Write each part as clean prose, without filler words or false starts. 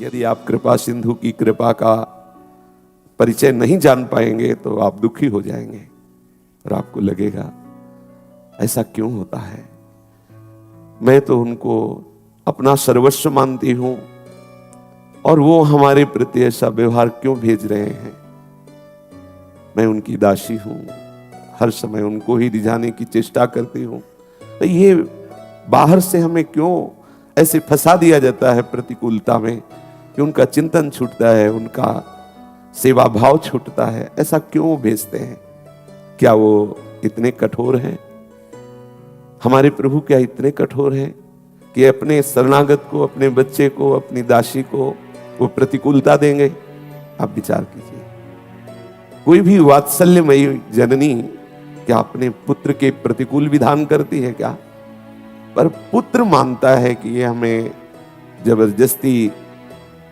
यदि आप कृपा सिंधु की कृपा का परिचय नहीं जान पाएंगे तो आप दुखी हो जाएंगे और आपको लगेगा ऐसा क्यों होता है। मैं तो उनको अपना सर्वस्व मानती हूं और वो हमारे प्रति ऐसा व्यवहार क्यों भेज रहे हैं। मैं उनकी दासी हूं, हर समय उनको ही रिझाने की चेष्टा करती हूं। तो ये बाहर से हमें क्यों ऐसे फंसा दिया जाता है प्रतिकूलता में कि उनका चिंतन छूटता है, उनका सेवा भाव छूटता है। ऐसा क्यों भेजते हैं? क्या वो इतने कठोर हैं? हमारे प्रभु क्या इतने कठोर हैं कि अपने शरणागत को, अपने बच्चे को, अपनी दासी को वो प्रतिकूलता देंगे? आप विचार कीजिए। कोई भी वात्सल्यमयी जननी क्या अपने पुत्र के प्रतिकूल विधान करती है क्या? पर पुत्र मानता है कि ये हमें जबरदस्ती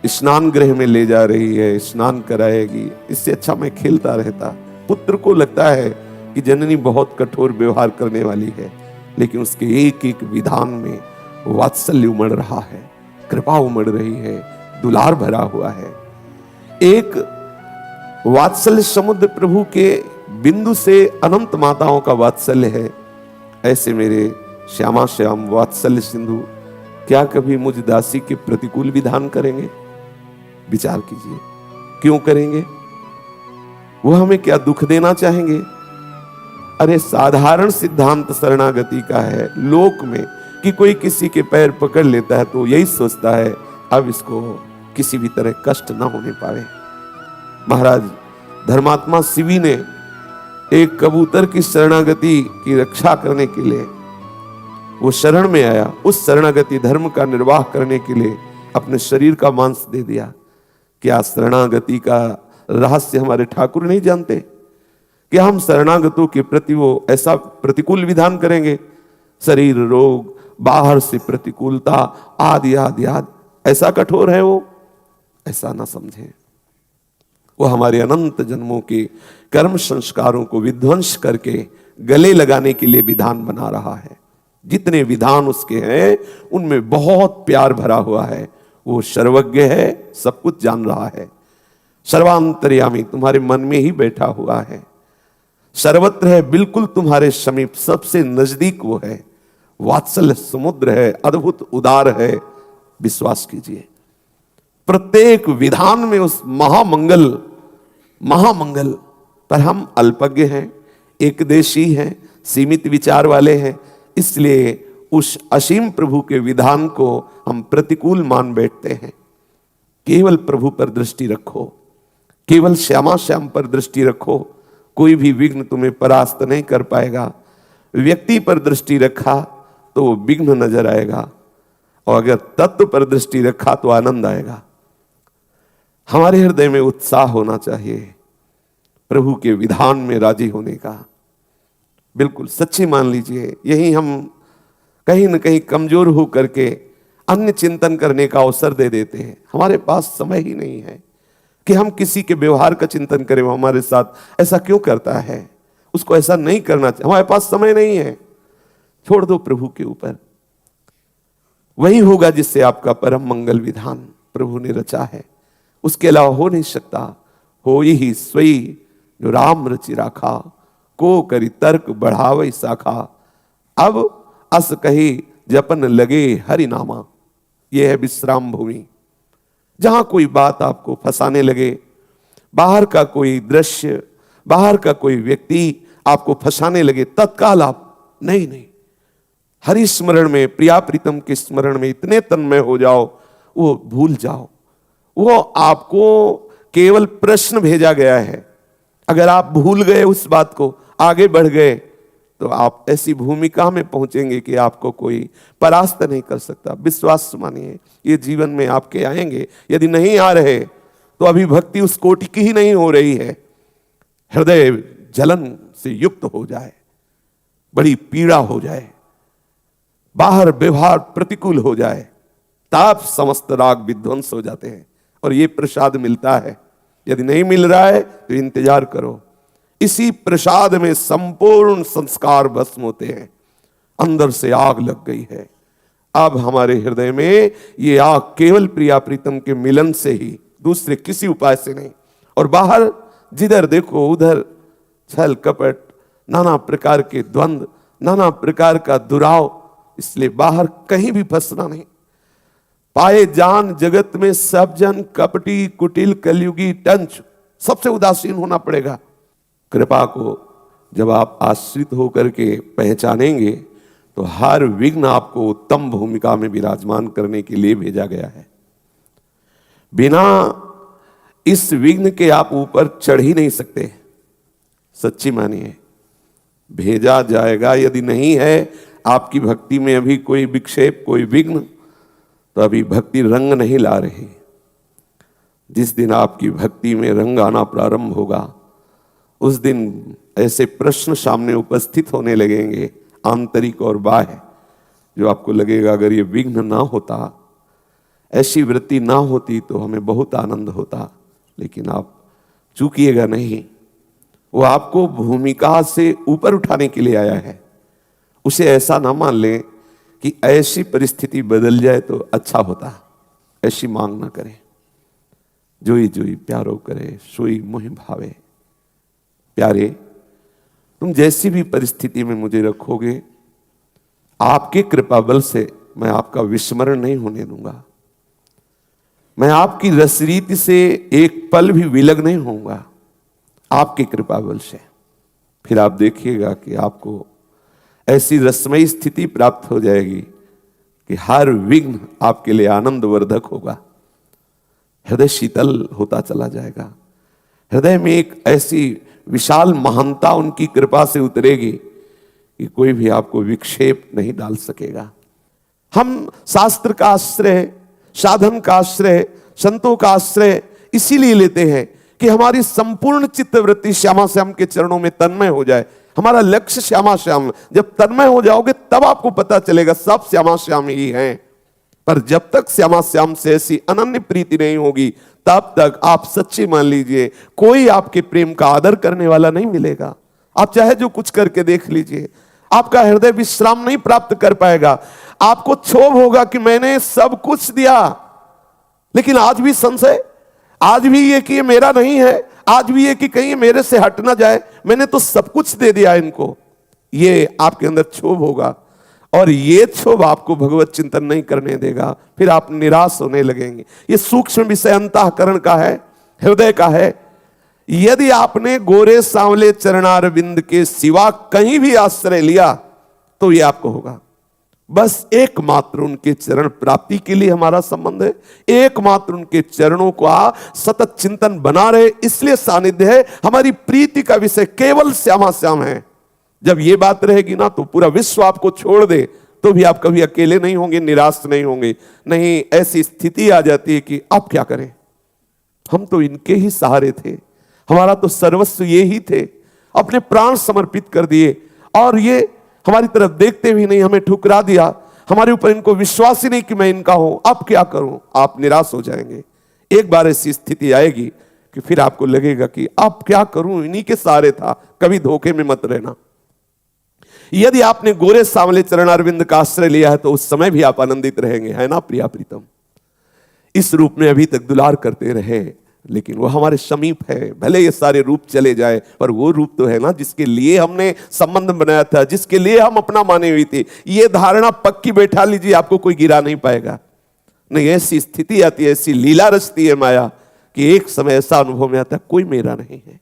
स्नान गृह में ले जा रही है, स्नान कराएगी, इससे अच्छा मैं खेलता रहता। पुत्र को लगता है कि जननी बहुत कठोर व्यवहार करने वाली है, लेकिन उसके एक एक विधान में वात्सल्य उमड़ रहा है, कृपा उमड़ रही है, दुलार भरा हुआ है। एक वात्सल्य समुद्र प्रभु के बिंदु से अनंत माताओं का वात्सल्य है। ऐसे मेरे श्यामा श्याम वात्सल्य सिंधु क्या कभी मुझ दासी के प्रतिकूल विधान करेंगे? विचार कीजिए, क्यों करेंगे? वो हमें क्या दुख देना चाहेंगे? अरे साधारण सिद्धांत शरणागति का है लोक में कि कोई किसी के पैर पकड़ लेता है तो यही सोचता है अब इसको किसी भी तरह कष्ट ना होने पाए। महाराज धर्मात्मा शिवी ने एक कबूतर की शरणागति की रक्षा करने के लिए वो शरण में आया, उस शरणागति धर्म का निर्वाह करने के लिए अपने शरीर का मांस दे दिया। क्या शरणागति का रहस्य हमारे ठाकुर नहीं जानते? क्या हम शरणागतों के प्रति वो ऐसा प्रतिकूल विधान करेंगे? शरीर रोग, बाहर से प्रतिकूलता आदि आदि आदि, ऐसा कठोर है वो? ऐसा ना समझें। वो हमारे अनंत जन्मों के कर्म संस्कारों को विध्वंस करके गले लगाने के लिए विधान बना रहा है। जितने विधान उसके हैं उनमें बहुत प्यार भरा हुआ है। वो सर्वज्ञ है, सब कुछ जान रहा है, सर्वांतर्यामी तुम्हारे मन में ही बैठा हुआ है, सर्वत्र है, बिल्कुल तुम्हारे समीप, सबसे नजदीक वो है। वात्सल्य समुद्र है, अद्भुत उदार है। विश्वास कीजिए, प्रत्येक विधान में उस महामंगल पर हम अल्पज्ञ हैं, एकदेशी हैं, सीमित विचार वाले हैं, इसलिए उस असीम प्रभु के विधान को हम प्रतिकूल मान बैठते हैं। केवल प्रभु पर दृष्टि रखो, केवल श्यामा श्याम पर दृष्टि रखो, कोई भी विघ्न तुम्हें परास्त नहीं कर पाएगा। व्यक्ति पर दृष्टि रखा तो वो विघ्न नजर आएगा, और अगर तत्व पर दृष्टि रखा तो आनंद आएगा। हमारे हृदय में उत्साह होना चाहिए प्रभु के विधान में राजी होने का। बिल्कुल सच्ची मान लीजिए, यही हम कहीं न कहीं कमजोर हो करके अन्य चिंतन करने का अवसर दे देते हैं। हमारे पास समय ही नहीं है कि हम किसी के व्यवहार का चिंतन करें, वो हमारे साथ ऐसा क्यों करता है, उसको ऐसा नहीं करना चाहिए। हमारे पास समय नहीं है, छोड़ दो प्रभु के ऊपर। वही होगा जिससे आपका परम मंगल विधान प्रभु ने रचा है, उसके अलावा हो नहीं सकता। हो ही सोई जो राम रचि राखा, को करी तर्क बढ़ावई शाखा, अब अस कही जपन लगे हरि नामा। यह है विश्राम भूमि, जहां कोई बात आपको फंसाने लगे, बाहर का कोई दृश्य, बाहर का कोई व्यक्ति आपको फंसाने लगे, तत्काल आप नहीं हरि स्मरण में, प्रिया प्रीतम के स्मरण में इतने तन्मय हो जाओ, वो भूल जाओ। वो आपको केवल प्रश्न भेजा गया है। अगर आप भूल गए उस बात को, आगे बढ़ गए, तो आप ऐसी भूमिका में पहुंचेंगे कि आपको कोई परास्त नहीं कर सकता। विश्वास मानिए, ये जीवन में आपके आएंगे। यदि नहीं आ रहे तो अभी भक्ति उस कोटि की ही नहीं हो रही है। हृदय जलन से युक्त हो जाए, बड़ी पीड़ा हो जाए, बाहर व्यवहार प्रतिकूल हो जाए, ताप समस्त राग विध्वंस हो जाते हैं। और ये प्रसाद मिलता है। यदि नहीं मिल रहा है तो इंतजार करो, इसी प्रसाद में संपूर्ण संस्कार भस्म होते हैं। अंदर से आग लग गई है, अब हमारे हृदय में ये आग केवल प्रिया प्रीतम के मिलन से ही, दूसरे किसी उपाय से नहीं। और बाहर जिधर देखो उधर छल कपट, नाना प्रकार के द्वंद्व, नाना प्रकार का दुराव, इसलिए बाहर कहीं भी फंसना नहीं। पाए जान जगत में सब जन कपटी कुटिल कलयुगी टंच, सबसे उदासीन होना पड़ेगा। कृपा को जब आप आश्रित होकर के पहचानेंगे तो हर विघ्न आपको उत्तम भूमिका में विराजमान करने के लिए भेजा गया है। बिना इस विघ्न के आप ऊपर चढ़ ही नहीं सकते। सच्ची मानिए, भेजा जाएगा। यदि नहीं है आपकी भक्ति में अभी कोई विक्षेप, कोई विघ्न, तो अभी भक्ति रंग नहीं ला रही। जिस दिन आपकी भक्ति में रंग आना प्रारंभ होगा, उस दिन ऐसे प्रश्न सामने उपस्थित होने लगेंगे, आंतरिक और बाह्य, जो आपको लगेगा अगर ये विघ्न ना होता, ऐसी वृत्ति ना होती तो हमें बहुत आनंद होता। लेकिन आप चूकिएगा नहीं, वो आपको भूमिका से ऊपर उठाने के लिए आया है। उसे ऐसा ना मान लें कि ऐसी परिस्थिति बदल जाए तो अच्छा होता, ऐसी मांग ना करें। जोई जोई प्यारो करे सोई मोहि भावे। प्यारे, तुम जैसी भी परिस्थिति में मुझे रखोगे, आपके कृपा बल से मैं आपका विस्मरण नहीं होने दूंगा। मैं आपकी रसरीति से एक पल भी विलग नहीं होऊंगा, आपके कृपा बल से। फिर आप देखिएगा कि आपको ऐसी रसमयी स्थिति प्राप्त हो जाएगी कि हर विघ्न आपके लिए आनंदवर्धक होगा। हृदय शीतल होता चला जाएगा। हृदय में एक ऐसी विशाल महानता उनकी कृपा से उतरेगी कि कोई भी आपको विक्षेप नहीं डाल सकेगा। हम शास्त्र का आश्रय, साधन का आश्रय, संतों का आश्रय इसीलिए लेते हैं कि हमारी संपूर्ण चित्तवृत्ति श्यामा श्याम के चरणों में तन्मय हो जाए। हमारा लक्ष्य श्यामा श्याम। जब तन्मय हो जाओगे तब आपको पता चलेगा सब श्यामा श्याम ही हैं। पर जब तक श्यामा श्याम से ऐसी अनन्य प्रीति नहीं होगी, तब तक आप सच्ची मान लीजिए, कोई आपके प्रेम का आदर करने वाला नहीं मिलेगा। आप चाहे जो कुछ करके देख लीजिए, आपका हृदय विश्राम नहीं प्राप्त कर पाएगा। आपको क्षोभ होगा कि मैंने सब कुछ दिया, लेकिन आज भी संशय, आज भी ये कि ये मेरा नहीं है, आज भी ये कि कहीं मेरे से हट ना जाए, मैंने तो सब कुछ दे दिया इनको। ये आपके अंदर क्षोभ होगा और ये क्षोभ आपको भगवत चिंतन नहीं करने देगा। फिर आप निराश होने लगेंगे। ये सूक्ष्म विषय अंतःकरण का है, हृदय का है। यदि आपने गोरे सांवले चरणारविंद के सिवा कहीं भी आश्रय लिया तो ये आपको होगा। बस एकमात्र उनके चरण प्राप्ति के लिए हमारा संबंध है। एकमात्र उनके चरणों का सतत चिंतन बना रहे, इसलिए सानिध्य है। हमारी प्रीति का विषय केवल श्यामा श्याम है। जब ये बात रहेगी ना, तो पूरा विश्व आपको छोड़ दे तो भी आप कभी अकेले नहीं होंगे, निराश नहीं होंगे। नहीं, ऐसी स्थिति आ जाती है कि अब क्या करें, हम तो इनके ही सहारे थे, हमारा तो सर्वस्व ये ही थे, अपने प्राण समर्पित कर दिए और ये हमारी तरफ देखते भी नहीं, हमें ठुकरा दिया। हमारे ऊपर इनको विश्वास ही नहीं कि मैं इनका हूं, अब क्या करूं। आप निराश हो जाएंगे। एक बार ऐसी स्थिति आएगी कि फिर आपको लगेगा कि अब क्या करूं, इन्हीं के सहारे था। कभी धोखे में मत रहना। यदि आपने गोरे सांवले चरणारविंद का आश्रय लिया है तो उस समय भी आप आनंदित रहेंगे, है ना प्रिया प्रीतम। इस रूप में अभी तक दुलार करते रहे, लेकिन वो हमारे समीप है। भले ये सारे रूप चले जाए, पर वो रूप तो है ना जिसके लिए हमने संबंध बनाया था, जिसके लिए हम अपना माने हुई थी। ये धारणा पक्की बैठा लीजिए, आपको कोई गिरा नहीं पाएगा। नहीं, ऐसी स्थिति आती है, ऐसी लीला रचती है माया कि एक समय ऐसा अनुभव में आता है कोई मेरा नहीं है।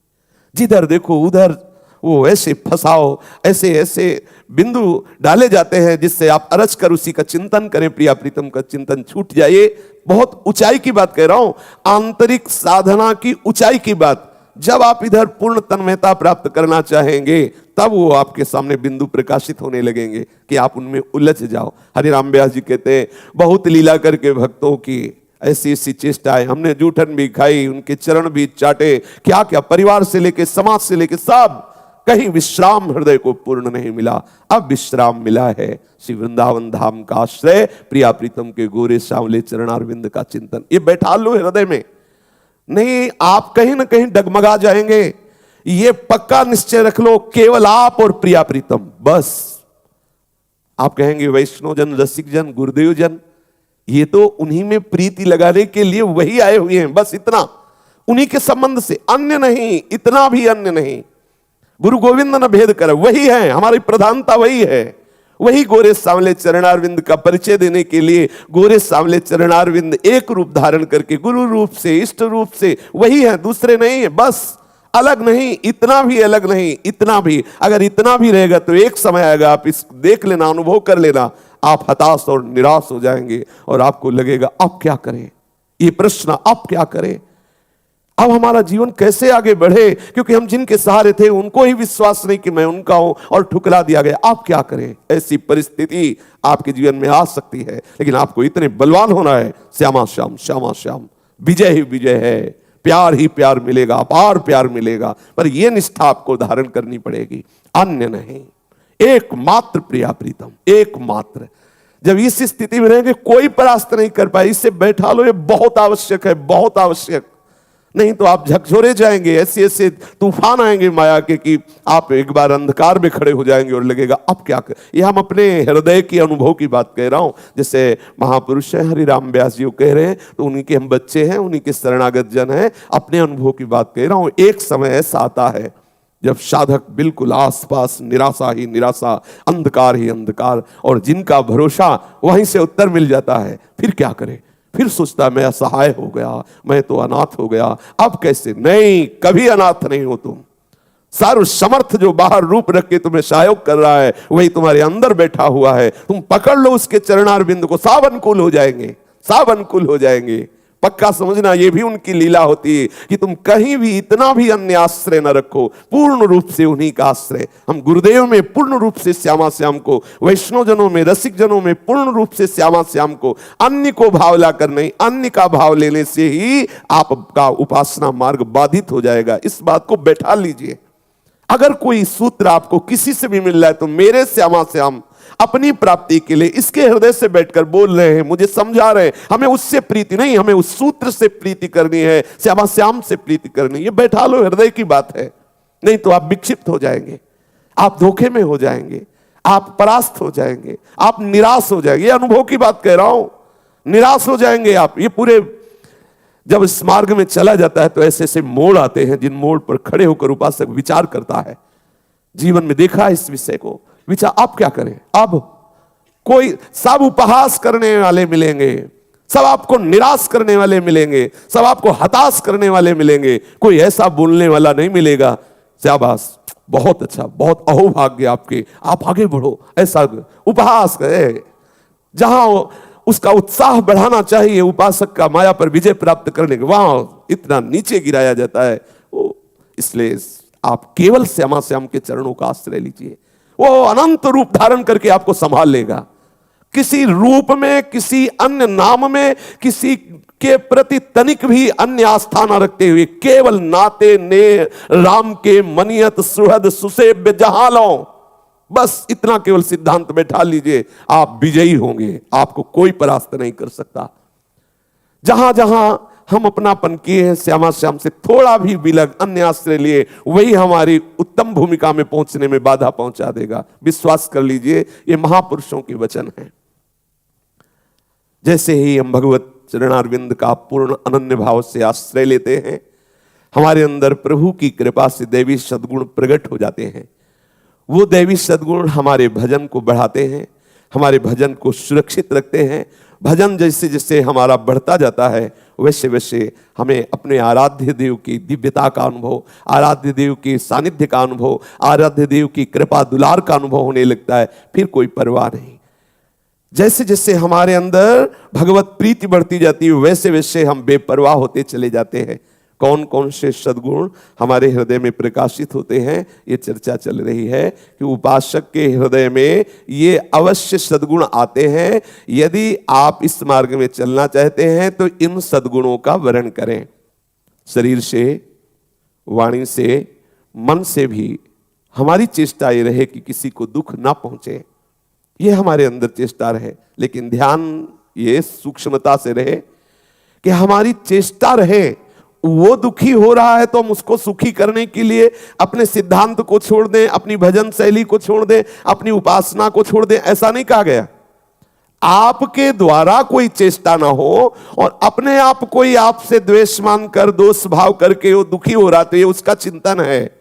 जिधर देखो उधर वो ऐसे फंसाओ, ऐसे ऐसे बिंदु डाले जाते हैं जिससे आप अरज कर उसी का चिंतन करें। प्रिया प्रीतम का चिंतन छूट जाए। बहुत ऊंचाई की बात कह रहा हूं, आंतरिक साधना की ऊंचाई की बात। जब आप इधर पूर्ण तन्मयता प्राप्त करना चाहेंगे, तब वो आपके सामने बिंदु प्रकाशित होने लगेंगे कि आप उनमें उलझ जाओ। हरिराम व्यास जी कहते हैं, बहुत लीला करके भक्तों की ऐसी ऐसी चेष्टाएं, हमने जूठन भी खाई, उनके चरण भी चाटे, क्या क्या परिवार से लेके समाज से लेके सब, कहीं विश्राम हृदय को पूर्ण नहीं मिला। अब विश्राम मिला है श्री वृंदावन धाम का आश्रय, प्रिया प्रीतम के गोरे सांवले चरणारविंद का चिंतन। ये बैठा लो हृदय में। नहीं, आप कहीं ना कहीं डगमगा जाएंगे। ये पक्का निश्चय रख लो, केवल आप और प्रिया प्रीतम, बस आप कहेंगे वैष्णव जन, रसिक जन, गुरुदेव जन, ये तो उन्हीं में प्रीति लगाने के लिए वही आए हुए हैं, बस इतना, उन्हीं के संबंध से, अन्य नहीं, इतना भी अन्य नहीं। गुरु गोविंद न भेद कर, वही है, हमारी प्रधानता वही है। वही गोरे सांवले चरणारविंद का परिचय देने के लिए गोरे सांवले चरणारविंद एक रूप धारण करके गुरु रूप से, इष्ट रूप से वही है, दूसरे नहीं है, बस अलग नहीं, इतना भी अलग नहीं, इतना भी। अगर इतना भी रहेगा तो एक समय आएगा, आप इस देख लेना, अनुभव कर लेना, आप हताश और निराश हो जाएंगे और आपको लगेगा अब क्या करें, ये प्रश्न अब क्या करें, अब हमारा जीवन कैसे आगे बढ़े, क्योंकि हम जिनके सहारे थे उनको ही विश्वास नहीं कि मैं उनका हूं और ठुकरा दिया गया, आप क्या करें। ऐसी परिस्थिति आपके जीवन में आ सकती है, लेकिन आपको इतने बलवान होना है, श्यामा श्याम श्यामा श्याम, विजय ही विजय है, प्यार ही प्यार मिलेगा, अपार प्यार मिलेगा, पर यह निष्ठा आपको धारण करनी पड़ेगी, अन्य नहीं। एकमात्र प्रिया प्रीतम, एकमात्र। जब इस स्थिति में रहेंगे कोई परास्त नहीं कर पाए, इससे बैठा लो, ये बहुत आवश्यक है, बहुत आवश्यक, नहीं तो आप झकझोरे जाएंगे, ऐसे ऐसे तूफान आएंगे माया के कि आप एक बार अंधकार में खड़े हो जाएंगे और लगेगा अब क्या कर। ये हम अपने हृदय की अनुभव की बात कह रहा हूं, जैसे महापुरुष हैं हरिराम व्यास जी कह रहे हैं, तो उन्हीं के हम बच्चे हैं, उन्हीं के शरणागत जन हैं, अपने अनुभव की बात कह रहा हूं। एक समय ऐसा आता है जब साधक बिल्कुल आसपास निराशा ही निराशा, अंधकार ही अंधकार, और जिनका भरोसा वहीं से उत्तर मिल जाता है, फिर क्या करे, फिर सोचता मैं असहाय हो गया, मैं तो अनाथ हो गया, अब कैसे। नहीं, कभी अनाथ नहीं हो तुम। सर्व समर्थ जो बाहर रूप रख के तुम्हें सहयोग कर रहा है वही तुम्हारे अंदर बैठा हुआ है, तुम पकड़ लो उसके चरणारविंद को, सब अनुकूल हो जाएंगे, सब अनुकूल हो जाएंगे। पक्का समझना, ये भी उनकी लीला होती है कि तुम कहीं भी इतना भी अन्य आश्रय न रखो, पूर्ण रूप से उन्हीं का आश्रय। हम गुरुदेव में पूर्ण रूप से श्यामा श्याम को, वैष्णव जनों में, रसिक जनों में पूर्ण रूप से श्यामा श्याम को, अन्य को भाव लाकर नहीं, अन्य का भाव लेने से ही आपका उपासना मार्ग बाधित हो जाएगा। इस बात को बैठा लीजिए। अगर कोई सूत्र आपको किसी से भी मिल रहा है तो मेरे श्यामा श्याम अपनी प्राप्ति के लिए इसके हृदय से बैठकर बोल रहे हैं, मुझे समझा रहे हैं, हमें उससे प्रीति नहीं, हमें उस सूत्र से प्रीति करनी है, श्यामा श्याम से प्रीति करनी है, ये बैठा लो, हृदय की बात है। नहीं तो आप विक्षिप्त हो जाएंगे, आप धोखे में हो जाएंगे, आप परास्त हो जाएंगे, आप निराश हो जाएंगे। ये अनुभव की बात कह रहा हूं, निराश हो जाएंगे आप। ये पूरे जब इस मार्ग में चला जाता है तो ऐसे ऐसे मोड़ आते हैं जिन मोड़ पर खड़े होकर उपासक विचार करता है। जीवन में देखा है इस विषय को, विचार अब क्या करें। अब कोई सब उपहास करने वाले मिलेंगे, सब आपको निराश करने वाले मिलेंगे, सब आपको हताश करने वाले मिलेंगे, कोई ऐसा बोलने वाला नहीं मिलेगा शाबाश बहुत अच्छा, बहुत अहोभाग्य आपके, आप आगे बढ़ो, ऐसा उपहास है। जहां उसका उत्साह बढ़ाना चाहिए उपासक का माया पर विजय प्राप्त करने के, वहां इतना नीचे गिराया जाता है। इसलिए आप केवल श्यामा श्याम के चरणों का आश्रय लीजिए, वो अनंत रूप धारण करके आपको संभाल लेगा। किसी रूप में, किसी अन्य नाम में, किसी के प्रति तनिक भी अन्य आस्था न रखते हुए केवल नाते ने राम के मनियत सुहद सुसेव्य जहां लो, बस इतना केवल सिद्धांत बैठा लीजिए, आप विजयी होंगे, आपको कोई परास्त नहीं कर सकता। जहां जहां हम अपनापन किए हैं श्यामा श्याम से थोड़ा भी विलग अन्य आश्रय लिए, वही हमारी उत्तम भूमिका में पहुंचने में बाधा पहुंचा देगा। विश्वास कर लीजिए, ये महापुरुषों के वचन हैं। जैसे ही हम भगवत चरणारविंद का पूर्ण अनन्य भाव से आश्रय लेते हैं, हमारे अंदर प्रभु की कृपा से दैवी सद्गुण प्रकट हो जाते हैं। वो दैवी सद्गुण हमारे भजन को बढ़ाते हैं, हमारे भजन को सुरक्षित रखते हैं। भजन जैसे जैसे हमारा बढ़ता जाता है वैसे वैसे हमें अपने आराध्य देव की दिव्यता का अनुभव, आराध्य देव के सानिध्य का अनुभव, आराध्य देव की कृपा दुलार का अनुभव होने लगता है। फिर कोई परवाह नहीं। जैसे जैसे हमारे अंदर भगवत प्रीति बढ़ती जाती है वैसे वैसे हम बेपरवाह होते चले जाते हैं। कौन कौन से सद्गुण हमारे हृदय में प्रकाशित होते हैं, ये चर्चा चल रही है कि उपासक के हृदय में ये अवश्य सद्गुण आते हैं। यदि आप इस मार्ग में चलना चाहते हैं तो इन सद्गुणों का वर्ण करें। शरीर से, वाणी से, मन से भी हमारी चेष्टा ये रहे कि किसी को दुख ना पहुंचे, ये हमारे अंदर चेष्टा रहे। लेकिन ध्यान ये सूक्ष्मता से रहे कि हमारी चेष्टा रहे वो दुखी हो रहा है तो हम उसको सुखी करने के लिए अपने सिद्धांत को छोड़ दें, अपनी भजन शैली को छोड़ दें, अपनी उपासना को छोड़ दें, ऐसा नहीं कहा गया। आपके द्वारा कोई चेष्टा ना हो और अपने आप कोई आपसे द्वेष मान कर, दोष भाव करके वो दुखी हो रहा, तो ये उसका चिंतन है।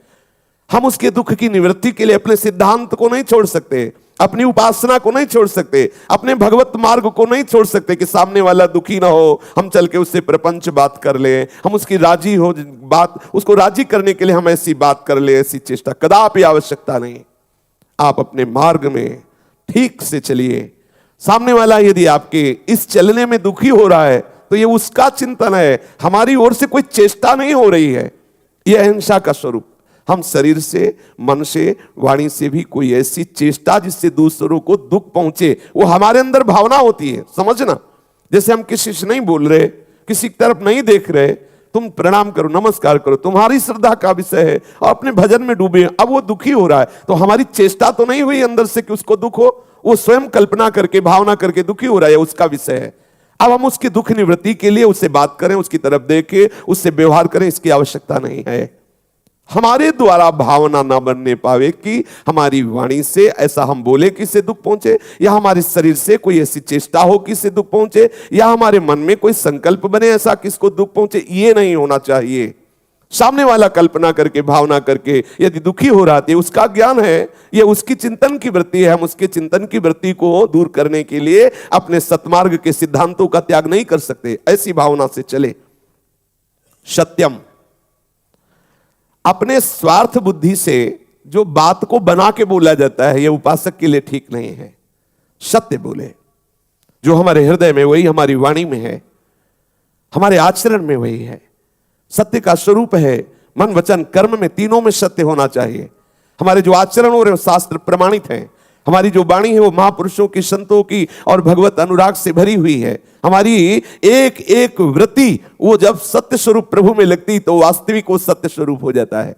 हम उसके दुख की निवृत्ति के लिए अपने सिद्धांत को नहीं छोड़ सकते, अपनी उपासना को नहीं छोड़ सकते, अपने भगवत मार्ग को नहीं छोड़ सकते कि सामने वाला दुखी ना हो, हम चल के उससे प्रपंच बात कर ले, हम उसकी राजी हो बात, उसको राजी करने के लिए हम ऐसी बात कर ले, ऐसी चेष्टा कदापि आवश्यकता नहीं। आप अपने मार्ग में ठीक से चलिए। सामने वाला यदि आपके इस चलने में दुखी हो रहा है तो ये उसका चिंतन है, हमारी ओर से कोई चेष्टा नहीं हो रही है। यह अहिंसा का स्वरूप। हम शरीर से, मन से, वाणी से भी कोई ऐसी चेष्टा जिससे दूसरों को दुख पहुंचे, वो हमारे अंदर भावना होती है, समझना। जैसे हम किसी से नहीं बोल रहे, किसी की तरफ नहीं देख रहे, तुम प्रणाम करो, नमस्कार करो, तुम्हारी श्रद्धा का विषय है और अपने भजन में डूबे। अब वो दुखी हो रहा है तो हमारी चेष्टा तो नहीं हुई अंदर से कि उसको दुख हो, वो स्वयं कल्पना करके, भावना करके दुखी हो रहा है, उसका विषय है। अब हम उसकी दुख निवृत्ति के लिए उससे बात करें, उसकी तरफ देखें, उससे व्यवहार करें, इसकी आवश्यकता नहीं है। हमारे द्वारा भावना ना बनने पावे कि हमारी वाणी से ऐसा हम बोले कि इससे दुख पहुंचे, या हमारे शरीर से कोई ऐसी चेष्टा हो कि इससे दुख पहुंचे, या हमारे मन में कोई संकल्प बने ऐसा कि इसको दुख पहुंचे, ये नहीं होना चाहिए। सामने वाला कल्पना करके, भावना करके यदि दुखी हो रहा है, उसका ज्ञान है, ये उसकी चिंतन की वृत्ति है। हम उसके चिंतन की वृत्ति को दूर करने के लिए अपने सतमार्ग के सिद्धांतों का त्याग नहीं कर सकते। ऐसी भावना से चले। सत्यम, अपने स्वार्थ बुद्धि से जो बात को बना के बोला जाता है, यह उपासक के लिए ठीक नहीं है। सत्य बोले, जो हमारे हृदय में वही हमारी वाणी में है, हमारे आचरण में वही है। सत्य का स्वरूप है मन वचन कर्म में, तीनों में सत्य होना चाहिए। हमारे जो आचरण हो रहे हैं शास्त्र प्रमाणित हैं, हमारी जो वाणी है वो महापुरुषों की, संतों की और भगवत अनुराग से भरी हुई है। हमारी एक एक वृत्ति वो जब सत्य स्वरूप प्रभु में लगती तो वास्तविक वो सत्य स्वरूप हो जाता है।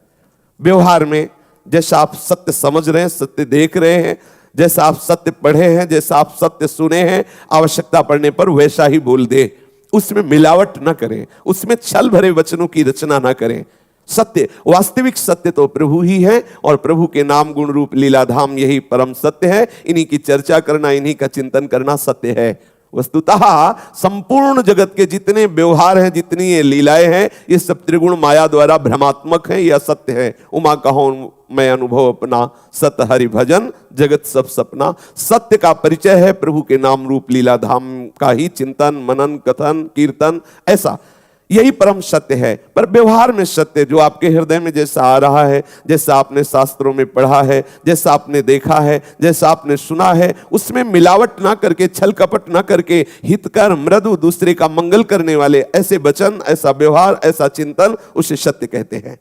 व्यवहार में जैसा आप सत्य समझ रहे हैं, सत्य देख रहे हैं, जैसा आप सत्य पढ़े हैं, जैसा आप सत्य सुने हैं, आवश्यकता पड़ने पर वैसा ही बोल दे। उसमें मिलावट ना करें, उसमें छल भरे वचनों की रचना ना करें। सत्य, वास्तविक सत्य तो प्रभु ही है और प्रभु के नाम गुण रूप लीलाधाम यही परम सत्य है। इन्हीं की चर्चा करना, इन्हीं का चिंतन करना सत्य है। वस्तुतः संपूर्ण जगत के जितने व्यवहार हैं, जितनी ये लीलाएं हैं, ये सब त्रिगुण माया द्वारा भ्रमात्मक है, यह सत्य है। उमा कहो मैं अनुभव अपना, सत हरि भजन जगत सब सपना। सत्य का परिचय है प्रभु के नाम रूप लीलाधाम का ही चिंतन, मनन, कथन, कीर्तन, ऐसा यही परम सत्य है। पर व्यवहार में सत्य जो आपके हृदय में जैसा आ रहा है, जैसा आपने शास्त्रों में पढ़ा है, जैसा आपने देखा है, जैसा आपने सुना है, उसमें मिलावट ना करके, छल कपट ना करके, हितकर मृदु, दूसरे का मंगल करने वाले ऐसे वचन, ऐसा व्यवहार, ऐसा चिंतन, उसे सत्य कहते हैं।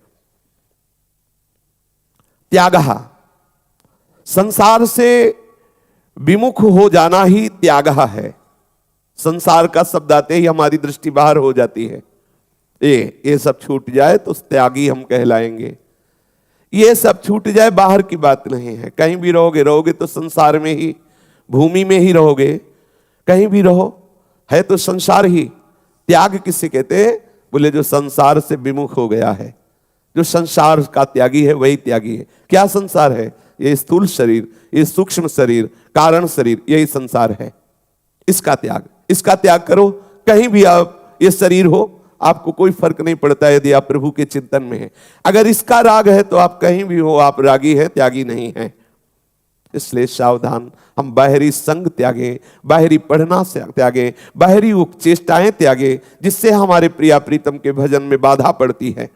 त्यागः, संसार से विमुख हो जाना ही त्यागः है। संसार का शब्द आते ही हमारी दृष्टि बाहर हो जाती है। ये सब छूट जाए तो त्यागी हम कहलाएंगे। ये सब छूट जाए बाहर की बात नहीं है। कहीं भी रहोगे तो संसार में ही, भूमि में ही रहोगे, कहीं भी रहो है तो संसार ही। त्याग किसे कहते हैं? बोले जो संसार से विमुख हो गया है, जो संसार का त्यागी है वही त्यागी है। क्या संसार है? ये स्थूल शरीर, ये सूक्ष्म शरीर, कारण शरीर, यही संसार है। इसका त्याग करो। कहीं भी आप ये शरीर हो, आपको कोई फर्क नहीं पड़ता यदि आप प्रभु के चिंतन में हैं। अगर इसका राग है तो आप कहीं भी हो, आप रागी है, त्यागी नहीं है। इसलिए सावधान, हम बाहरी संग त्यागे, बाहरी पढ़ना से त्यागे, बाहरी चेष्टाएं त्यागे जिससे हमारे प्रिया प्रीतम के भजन में बाधा पड़ती है।